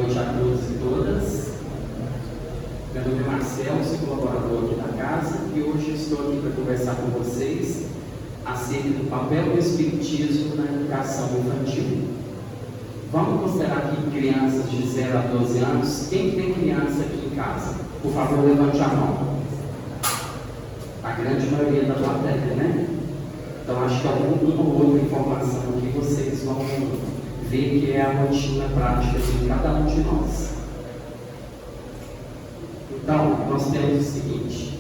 noite a todos e todas. Meu nome é Marcelo, sou colaborador aqui da casa e hoje estou aqui para conversar com vocês acerca do papel do Espiritismo na educação infantil. Vamos considerar aqui crianças de 0 a 12 anos. Quem tem criança aqui em casa? Por favor, levante a mão. A grande maioria da plateia, né? Então, acho que alguma ou outra informação que vocês vão ver que é a rotina prática de cada um de nós. Então, nós temos o seguinte.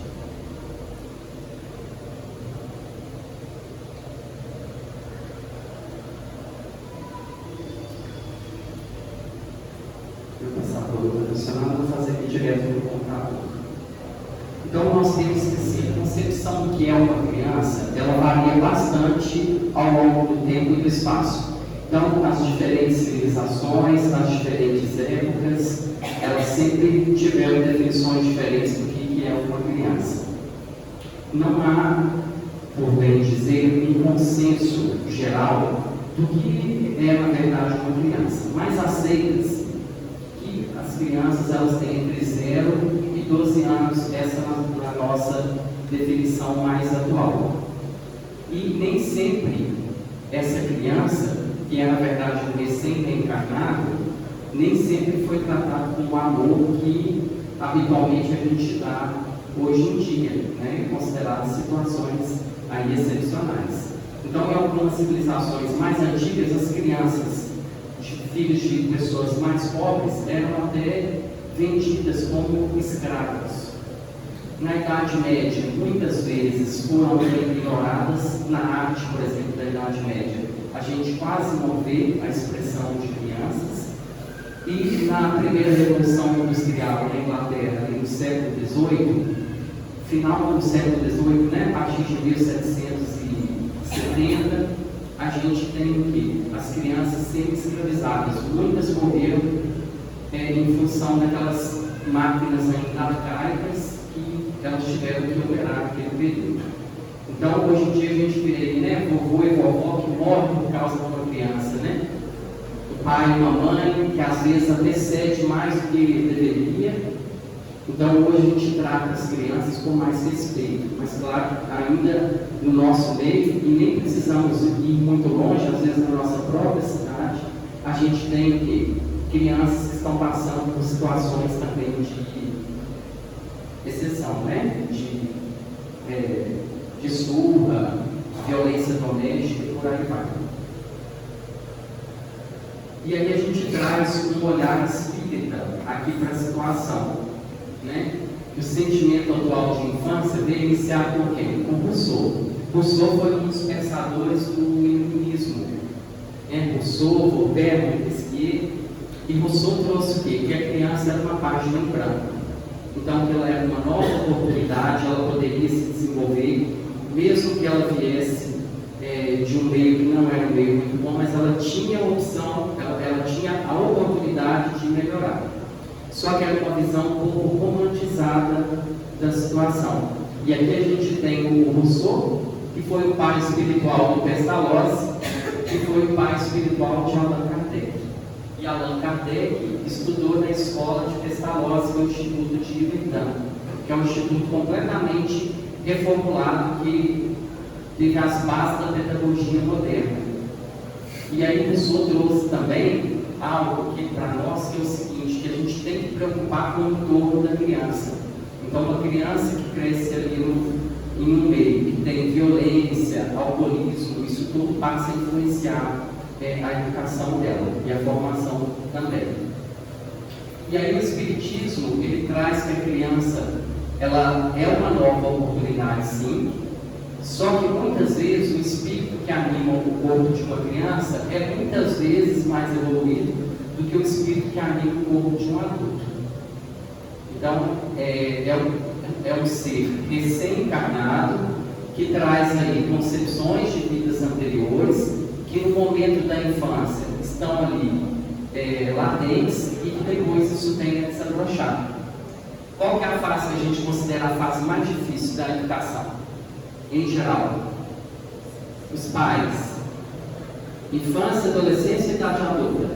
Vou passar por outra tradicional, vou fazer aqui direto no computador. Então, nós temos que sim, a concepção do que é uma criança, ela varia bastante ao longo do tempo e do espaço. Então, as diferentes civilizações, as diferentes épocas, elas sempre tiveram definições diferentes do que é uma criança. Não há, por bem dizer, um consenso geral do que é, na verdade, uma criança. Mas aceita-se que as crianças elas têm entre 0 e 12 anos, essa é a nossa definição mais atual. E nem sempre essa criança, que é na verdade um recém-reencarnado, nem sempre foi tratado com o amor que habitualmente a gente dá hoje em dia, né? Consideradas situações aí excepcionais. Então, em algumas civilizações mais antigas, as crianças, filhos de pessoas mais pobres, eram até vendidas como escravos. Na Idade Média, muitas vezes foram ignoradas. Na arte, por exemplo, da Idade Média, a gente quase não vê a expressão de crianças. E na primeira Revolução Industrial na Inglaterra, no século XVIII, final do século XVIII, né, a partir de 1770, a gente tem o quê? As crianças sendo escravizadas. Muitas morreram em função daquelas máquinas ainda arcaicas que elas tiveram que operar naquele período. Então, hoje em dia a gente vê aí, né, vovô e vovó que morrem por causa de uma criança, né? O pai e mamãe, que às vezes até cede mais do que deveria. Então, hoje a gente trata as crianças com mais respeito. Mas, claro, ainda no nosso meio, e nem precisamos ir muito longe, às vezes na nossa própria cidade, a gente tem que crianças que estão passando por situações também de exceção, né? De surra, violência doméstica e por aí vai. E aí a gente traz um olhar espírita aqui para a situação, né? O sentimento atual de infância veio iniciar com quem? Com Rousseau. Rousseau foi um dos pensadores do iluminismo. Rousseau, Voltaire, Montesquieu. E Rousseau trouxe o quê? Que a criança era uma página em branco. Então, que ela era uma nova oportunidade, ela poderia se desenvolver, mesmo que ela viesse de um meio que não era um meio muito bom, mas ela tinha a opção, ela tinha a oportunidade de melhorar. Só que era uma visão um pouco romantizada da situação. E aqui a gente tem o Rousseau, que foi o pai espiritual do Pestalozzi, que foi o pai espiritual de Allan Kardec. E Allan Kardec estudou na escola de Pestalozzi, que é o Instituto de Iverdun, que é um instituto completamente reformulado, que teve as bases da pedagogia moderna. E aí Rousseau trouxe também algo que para nós que é o seguinte, que a gente tem que preocupar com o entorno da criança. Então, uma criança que cresce ali em um meio que tem violência, alcoolismo, isso tudo passa a influenciar a educação dela e a formação também. E aí o Espiritismo, ele traz que a criança, ela é uma nova oportunidade, sim, só que muitas vezes o espírito que anima o corpo de uma criança é muitas vezes mais evoluído do que o espírito que anima o corpo de um adulto. Então, é um ser recém-encarnado que traz aí concepções de vidas anteriores que no momento da infância estão ali latentes e que depois isso tem a desabrochar. Qual que é a fase que a gente considera a fase mais difícil da educação? Em geral, os pais, infância, adolescência e idade adulta.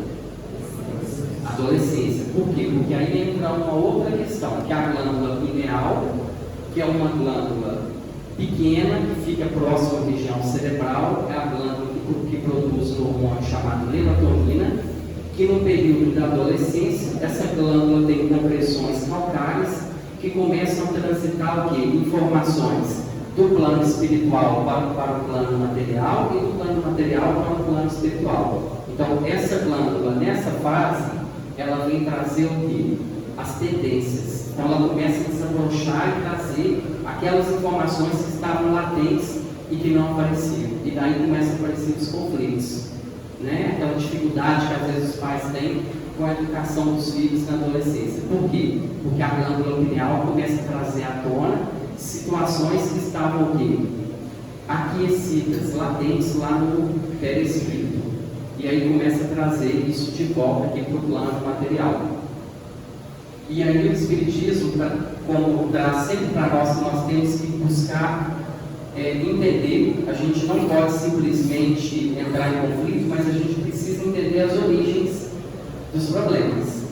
adolescência. Por quê? Porque aí entra uma outra questão, que é a glândula pineal, que é uma glândula pequena que fica próxima à região cerebral, é a glândula que produz um hormônio chamado melatonina, que no período da adolescência, essa glândula tem compressões calcárias que começam a transitar o quê? Informações do plano espiritual para o plano material e do plano material para o plano espiritual. Então, essa glândula, nessa fase, ela vem trazer o quê? As tendências. Então, ela começa a desabrochar e trazer aquelas informações que estavam latentes e que não apareciam. E daí começam a aparecer os conflitos, né? Aquela dificuldade que às vezes os pais têm com a educação dos filhos na adolescência. Por quê? Porque a glândula pineal começa a trazer à tona situações que estavam o quê? Aquecidas, latentes lá no perispírito. E aí começa a trazer isso de volta aqui para o plano material. E aí o Espiritismo, como traz sempre para nós temos que buscar entender. A gente não pode simplesmente entrar em conflito, mas a gente precisa entender as origens dos problemas.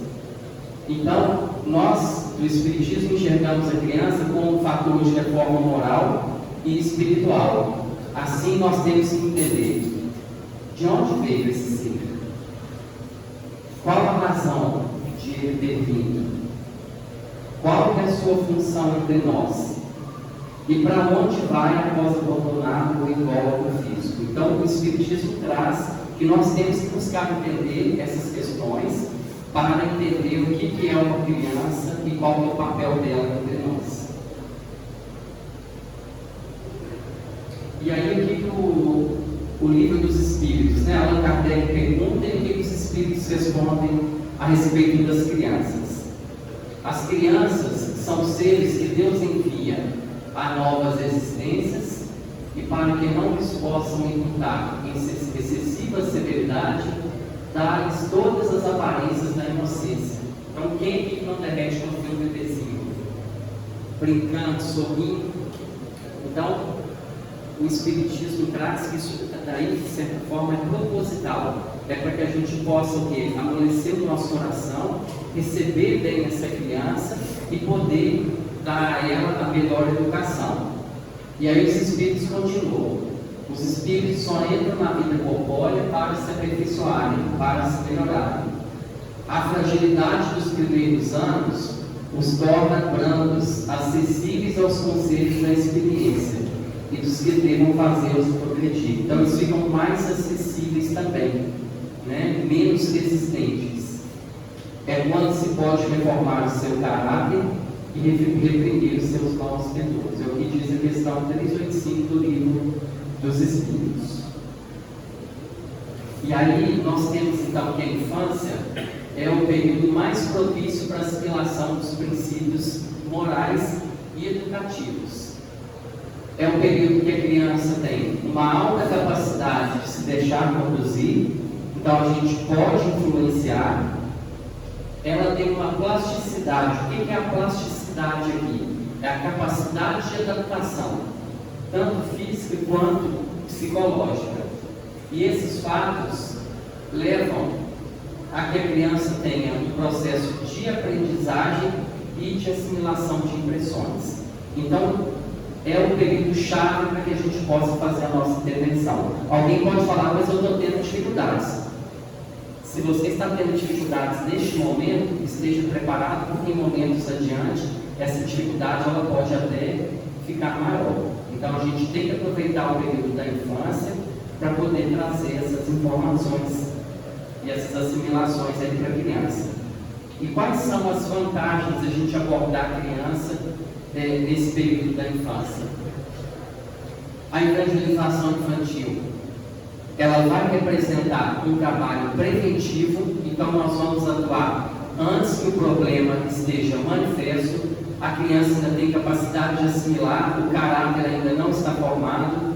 Então, nós do Espiritismo enxergamos a criança como um fator de reforma moral e espiritual. Assim, nós temos que entender de onde veio esse ser, qual a razão de ele ter vindo, qual é a sua função entre nós e para onde vai após abandonar o invólucro físico. Então, o Espiritismo traz que nós temos que buscar entender essas questões para entender o que é uma criança e qual é o papel dela entre nós. E aí aqui o livro dos Espíritos, né? Allan Kardec pergunta e o que os Espíritos respondem a respeito das crianças. As crianças são seres que Deus envia a novas existências e para que não lhes possam imputar em excessiva severidade, dar-lhes todas as aparências da inocência. Então, quem aqui não derrete no filme bebezinho? Brincando, sorrindo. Então, o Espiritismo traz que isso daí, de certa forma, é proposital. É para que a gente possa o quê? Amolecer o nosso coração, receber bem essa criança e poder dar a ela a melhor educação. E aí os Espíritos continuam. Os Espíritos só entram na vida corpórea para se aperfeiçoarem, para se melhorarem. A fragilidade dos primeiros anos os torna brandos, acessíveis aos conselhos da experiência e dos que devam fazê-los progredir. Então eles ficam mais acessíveis também, né? Menos resistentes. É quando se pode reformar o seu caráter e reprimir os seus maus pendores. É o que diz a questão 385 do livro dos Espíritos. E aí nós temos então que a infância é o período mais propício para a assimilação dos princípios morais e educativos. É um período que a criança tem uma alta capacidade de se deixar conduzir, então a gente pode influenciar. Ela tem uma plasticidade. O que é a plasticidade aqui? É a capacidade de adaptação, tanto física quanto psicológica. E esses fatos levam a que a criança tenha um processo de aprendizagem e de assimilação de impressões. Então, é o período chave para que a gente possa fazer a nossa intervenção. Alguém pode falar, mas eu estou tendo dificuldades. Se você está tendo dificuldades neste momento, esteja preparado, porque em momentos adiante, essa dificuldade ela pode até ficar maior. Então, a gente tem que aproveitar o período da infância para poder trazer essas informações e essas assimilações aí para a criança. E quais são as vantagens de a gente abordar a criança nesse período da infância? A evangelização infantil, ela vai representar um trabalho preventivo, então nós vamos atuar antes que o problema esteja manifesto. A criança ainda tem capacidade de assimilar, o caráter ainda não está formado,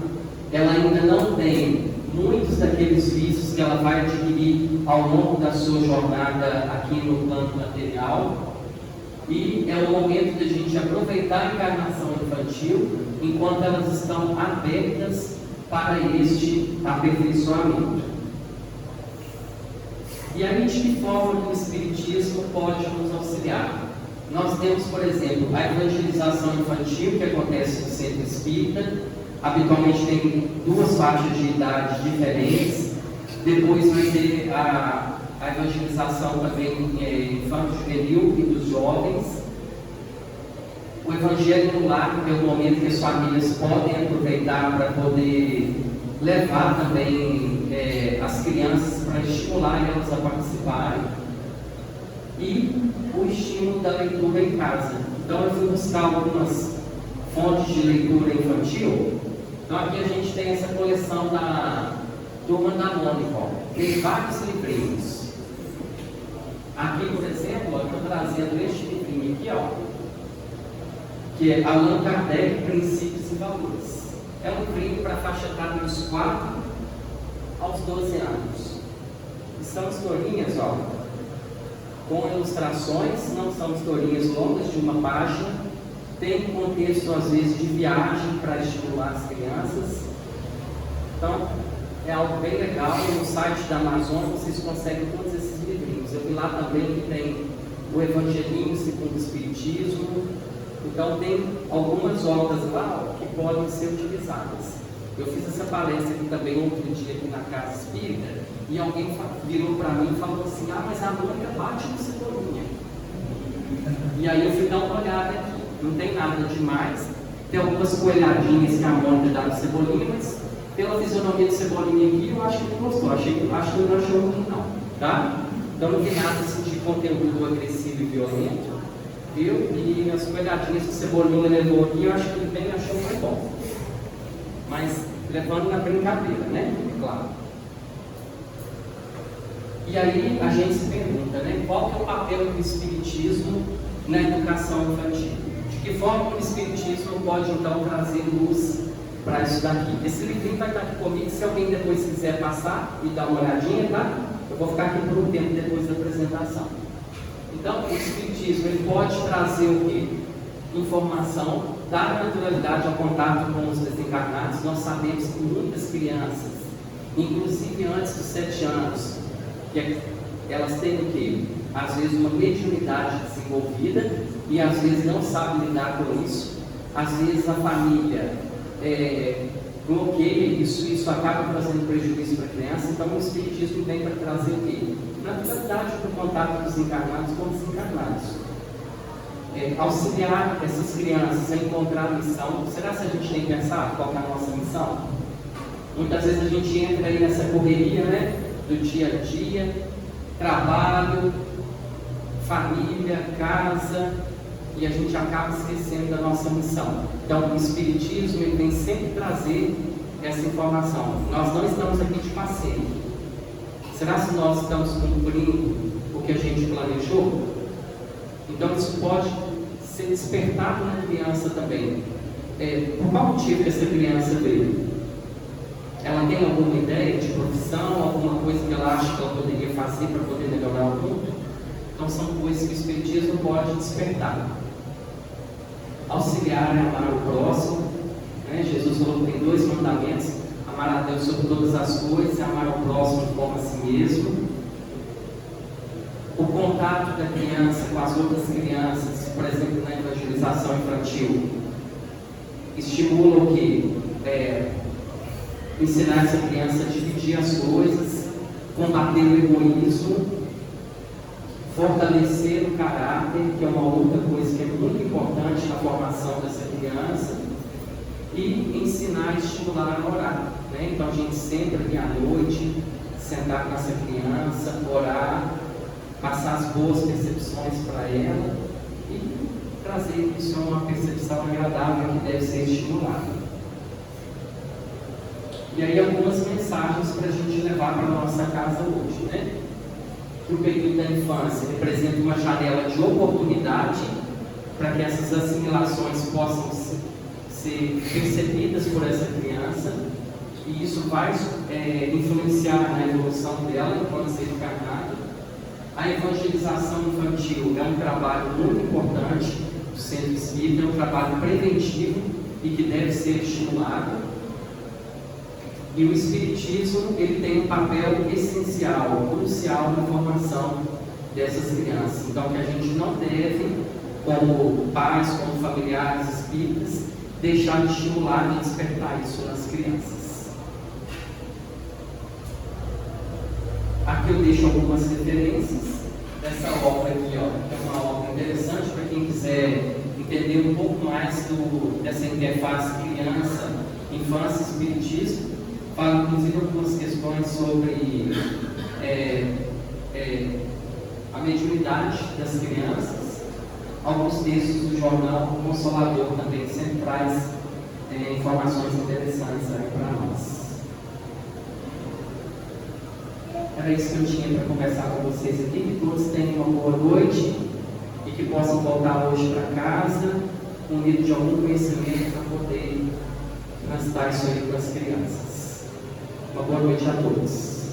ela ainda não tem muitos daqueles vícios que ela vai adquirir ao longo da sua jornada aqui no plano material. E é o momento de a gente aproveitar a encarnação infantil enquanto elas estão abertas para este aperfeiçoamento. E aí, de que forma que o Espiritismo pode nos auxiliar? Nós temos, por exemplo, a evangelização infantil, que acontece no centro espírita. Habitualmente tem 2 faixas de idade diferentes. Depois vai ter a evangelização também infanto-juvenil e dos jovens. O Evangelho no Lar, que é o momento que as famílias podem aproveitar para poder levar também as crianças, para estimular elas a participarem. E o estímulo da leitura em casa. Então eu fui buscar algumas fontes de leitura infantil. Então aqui a gente tem essa coleção da Turma da Mônica. Tem vários livrinhos. Aqui, por exemplo, eu estou trazendo este livrinho aqui, ó, que é Allan Kardec, Princípios e Valores. É um livrinho para a faixa etária dos 4 aos 12 anos. E são historinhas, ó, com ilustrações, não são historinhas longas de uma página. Tem um contexto, às vezes, de viagem para estimular as crianças. Então, é algo bem legal. No site da Amazon vocês conseguem todos esses livrinhos. Eu vi lá também que tem o Evangelinho segundo o Espiritismo. Então, tem algumas obras lá que podem ser utilizadas. Eu fiz essa palestra aqui também outro dia aqui na Casa Espírita, e alguém virou para mim e falou assim: ah, mas a Mônica bate no Cebolinha. E aí eu fui dar uma olhada aqui. Não tem nada demais. Tem algumas coelhadinhas que a Mônica dá no Cebolinha, mas pela fisionomia do Cebolinha aqui, eu acho que ele gostou. Acho que ele não achou ruim, não. Tá? Então não tem nada assim, de conteúdo agressivo e violento. Viu? E as coelhadinhas que o Cebolinha levou aqui, eu acho que ele bem achou muito bom. Mas levando na brincadeira, né? Claro. E aí a gente se pergunta, né? Qual que é o papel do Espiritismo na educação infantil? De que forma o Espiritismo pode então trazer luz para isso daqui? Esse livrinho vai estar aqui comigo, se alguém depois quiser passar e dar uma olhadinha, tá? Eu vou ficar aqui por um tempo depois da apresentação. Então, o Espiritismo ele pode trazer o quê? Informação, dar naturalidade ao contato com os desencarnados. Nós sabemos que muitas crianças, inclusive antes dos 7 anos, que elas têm o quê? Às vezes uma mediunidade desenvolvida e às vezes não sabem lidar com isso. Às vezes a família bloqueia isso, e isso acaba trazendo prejuízo para a criança. Então o Espiritismo vem para trazer o quê? Naturalidade para o contato dos encarnados com os desencarnados. Auxiliar essas crianças a encontrar a missão. Será que a gente tem pensado qual é a nossa missão? Muitas vezes a gente entra aí nessa correria, né, do dia a dia, trabalho, família, casa, e a gente acaba esquecendo da nossa missão. Então o Espiritismo ele vem sempre trazer essa informação. Nós não estamos aqui de passeio. Será que nós estamos cumprindo o que a gente planejou? Então isso pode ser despertado na criança também. Por qual motivo que essa criança veio? Ela tem alguma ideia de profissão, alguma coisa que ela acha que ela poderia fazer para poder melhorar o mundo? Então são coisas que o Espiritismo pode despertar. Auxiliar é amar o próximo, né? Jesus falou que tem 2 mandamentos: amar a Deus sobre todas as coisas e amar ao próximo como a si mesmo. O contato da criança com as outras crianças, por exemplo, na evangelização infantil, estimula o quê? Ensinar essa criança a dividir as coisas, combater o egoísmo, fortalecer o caráter, que é uma outra coisa que é muito importante na formação dessa criança, e ensinar e estimular a orar, né? Então a gente senta ali à noite, sentar com essa criança, orar, passar as boas percepções para ela e trazer isso a uma percepção agradável que deve ser estimulada. E aí algumas mensagens para a gente levar para a nossa casa hoje, né? Que o período da infância representa uma janela de oportunidade para que essas assimilações possam ser percebidas por essa criança, e isso vai influenciar na evolução dela enquanto ser encarnada. A evangelização infantil é um trabalho muito importante do Centro Espírita, é um trabalho preventivo e que deve ser estimulado. E o Espiritismo, ele tem um papel essencial, crucial na formação dessas crianças. Então, que a gente não deve, como pais, como familiares espíritas, deixar de estimular, de despertar isso nas crianças. Aqui eu deixo algumas referências dessa obra aqui, ó, que é uma obra interessante para quem quiser entender um pouco mais dessa interface criança, infância e espiritismo. Fala inclusive algumas questões sobre a mediunidade das crianças. Alguns textos do jornal Consolador também sempre traz informações interessantes aí para nós. Era isso que eu tinha para conversar com vocês aqui. Que todos tenham uma boa noite e que possam voltar hoje para casa munidos de algum conhecimento para poder transitar isso aí para as crianças. Uma boa noite a todos.